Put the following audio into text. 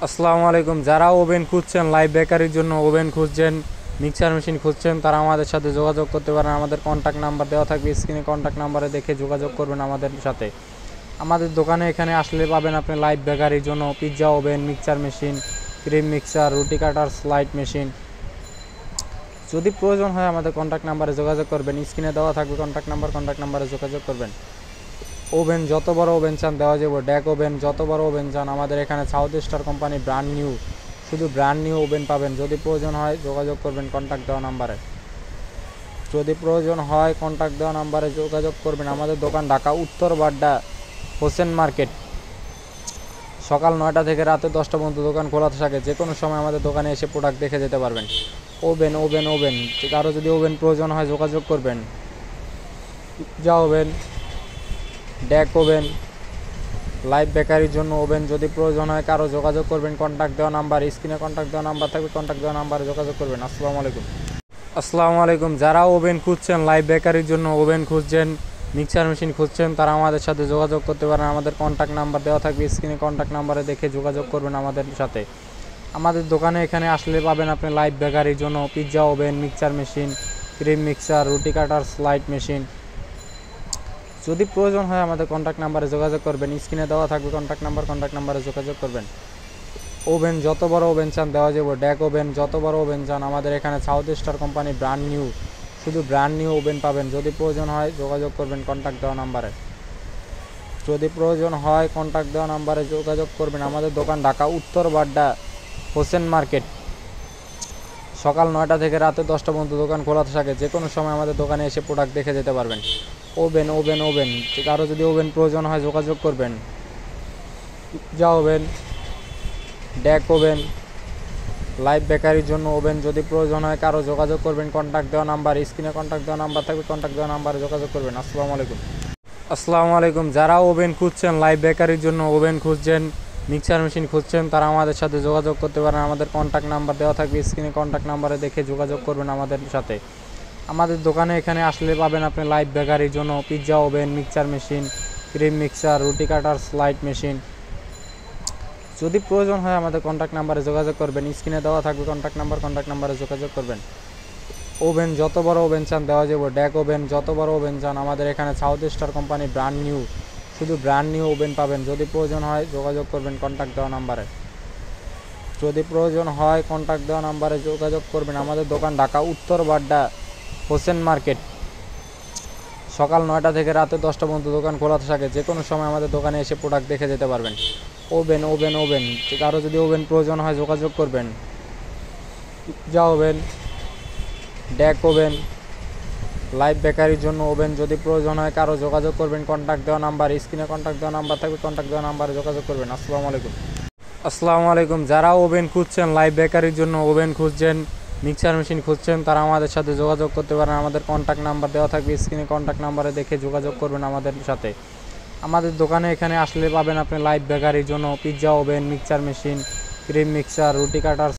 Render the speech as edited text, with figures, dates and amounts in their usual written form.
আসসালামু আলাইকুম। যারা ওভেন খুঁজছেন, লাইভ বেকারির জন্য ওভেন খুঁজছেন, মিক্সার মেশিন খুঁজছেন, তারা আমাদের সাথে যোগাযোগ করতে পারেন। আমাদের কন্ট্যাক্ট নাম্বার দেওয়া থাকবে স্ক্রিনে, কন্ট্যাক্ট নাম্বারে দেখে যোগাযোগ করবেন আমাদের সাথে। আমাদের দোকানে এখানে আসলে পাবেন আপনি লাইভ বেকারির জন্য pizza oven, mixer machine, cream mixer, রুটি কাটার, স্লাইড মেশিন। যদি প্রয়োজন হয় আমাদের কন্ট্যাক্ট নাম্বারে যোগাযোগ করবেন। স্ক্রিনে দেওয়া থাকবে কন্ট্যাক্ট নাম্বারে যোগাযোগ করবেন। ওভেন যত বড় ওভেন চান দেওয়া যাবে, ড্যাক ওভেন যত বড় ওভেন চান আমাদের এখানে south star company brand new, শুধু ব্র্যান্ড নিউ ওভেন পাবেন। যদি প্রয়োজন হয় যোগাযোগ করবেন কন্ট্যাক্ট দেওয়া নাম্বারে। যোগাযোগ করবেন। আমাদের দোকান ঢাকা উত্তর বাড্ডা হোসেন মার্কেট। সকাল 9টা থেকে রাতে 10টা পর্যন্ত দোকান খোলা থাকে। যে কোনো সময় আমাদের দোকানে এসে প্রোডাক্ট দেখে যেতে পারবেন। ওভেন ওভেন ওভেন কারো যদি ওভেন প্রয়োজন হয় যোগাযোগ করবেন। Pizza oven, DAC oven, live বেকারির জন্য ওভেন যদি প্রয়োজন হয় কারো যোগাযোগ করবেন। কন্ট্যাক্ট দেওয়া নাম্বার স্ক্রিনে, কন্ট্যাক্ট দেওয়া নাম্বার থাকবে, কন্ট্যাক্ট দেওয়া নাম্বারে যোগাযোগ করবেন। আসসালামু আলাইকুম। যারা ওভেন খুঁজছেন, লাইভ বেকারির জন্য ওভেন খুঁজছেন, মিক্সার মেশিন খুঁজছেন, তারা আমাদের সাথে যোগাযোগ করতে পারেন। আমাদের কন্ট্যাক্ট নাম্বার দেওয়া থাকবে স্ক্রিনে, কন্ট্যাক্ট নাম্বারে দেখে যোগাযোগ করবেন আমাদের সাথে। আমাদের দোকানে এখানে আসলে পাবেন আপনি লাইভ বেকারির জন্য pizza oven, mixer machine, cream mixer, রুটি কাটার, স্লাইড মেশিন। যদি প্রয়োজন হয় আমাদের কন্ট্যাক্ট নাম্বারে যোগাযোগ করবেন। স্ক্রিনে দেওয়া থাকবে কন্ট্যাক্ট নাম্বারে যোগাযোগ করবেন। ওভেন যত বড় ওভেন চান দেওয়া যাবে, ড্যাক ওভেন যত বড় ওভেন চান আমাদের এখানে south star company brand new, শুধু ব্র্যান্ড নিউ ওভেন পাবেন। যদি প্রয়োজন হয় যোগাযোগ করবেন কন্ট্যাক্ট দেওয়া নাম্বারে। যোগাযোগ করবেন। আমাদের দোকান ঢাকা উত্তর বাড্ডা হোসেন মার্কেট। সকাল 9টা থেকে রাতে 10টা পর্যন্ত দোকান খোলা থাকে। যে কোনো সময় আমাদের দোকানে এসে প্রোডাক্ট দেখে যেতে পারবেন। ওভেন ওভেন ওভেন কারো যদি ওভেন প্রয়োজন হয় যোগাযোগ করবেন। Pizza oven, DAC oven, live বেকারির জন্য ওভেন যদি প্রয়োজন হয় কারো যোগাযোগ করবেন। কন্ট্যাক্ট দেওয়া নাম্বার স্ক্রিনে, কন্ট্যাক্ট দেওয়া নাম্বার থাকবে, কন্ট্যাক্ট দেওয়া নাম্বারে যোগাযোগ করবেন। আসসালামু আলাইকুম। যারা ওভেন খুঁজছেন, লাইভ বেকারির জন্য ওভেন খুঁজছেন, মিক্সার মেশিন খুঁজছেন, তারা আমাদের সাথে যোগাযোগ করতে পারেন। আমাদের কন্ট্যাক্ট নাম্বার দেওয়া থাকবে স্ক্রিনে, কন্ট্যাক্ট নাম্বারে দেখে যোগাযোগ করবেন আমাদের সাথে। আমাদের দোকানে এখানে আসলে পাবেন আপনি লাইভ বেকারির জন্য pizza oven, mixer machine, cream mixer, রুটি কাটার, স্লাইড মেশিন। যদি প্রয়োজন হয় আমাদের কন্ট্যাক্ট নাম্বারে যোগাযোগ করবেন। স্ক্রিনে দেওয়া থাকবে কন্ট্যাক্ট নাম্বারে যোগাযোগ করবেন। ওভেন যত বড় ওভেন চান দেওয়া যাবে, ড্যাক ওভেন যত বড় ওভেন চান আমাদের এখানে south star company brand new, শুধু ব্র্যান্ড নিউ ওভেন পাবেন। যদি প্রয়োজন হয় যোগাযোগ করবেন কন্ট্যাক্ট দেওয়া নাম্বারে। যোগাযোগ করবেন। আমাদের দোকান ঢাকা উত্তর বাড্ডা হোসেন মার্কেট। সকাল 9টা থেকে রাতে 10টা পর্যন্ত দোকান খোলা থাকে। যে কোনো সময় আমাদের দোকানে এসে প্রোডাক্ট দেখে যেতে পারবেন। ওভেন ওভেন ওভেন কারো যদি ওভেন প্রয়োজন হয় যোগাযোগ করবেন। Pizza oven, DAC oven, live বেকারির জন্য ওভেন যদি প্রয়োজন হয় কারো যোগাযোগ করবেন। কন্ট্যাক্ট দেওয়া নাম্বার স্ক্রিনে, কন্ট্যাক্ট দেওয়া নাম্বার থাকবে, কন্ট্যাক্ট দেওয়া নাম্বারে যোগাযোগ করবেন। আসসালামু আলাইকুম। যারা ওভেন খুঁজছেন, লাইভ বেকারির জন্য ওভেন খুঁজছেন, মিক্সার মেশিন খুঁজছেন, তারা আমাদের সাথে যোগাযোগ করতে পারেন। আমাদের কন্ট্যাক্ট নাম্বার দেওয়া থাকবে স্ক্রিনে, কন্ট্যাক্ট নাম্বারে দেখে যোগাযোগ করবেন আমাদের সাথে। আমাদের দোকানে এখানে আসলে পাবেন আপনি লাইভ বেকারির জন্য pizza oven, mixer machine, cream mixer, রুটি কাটার।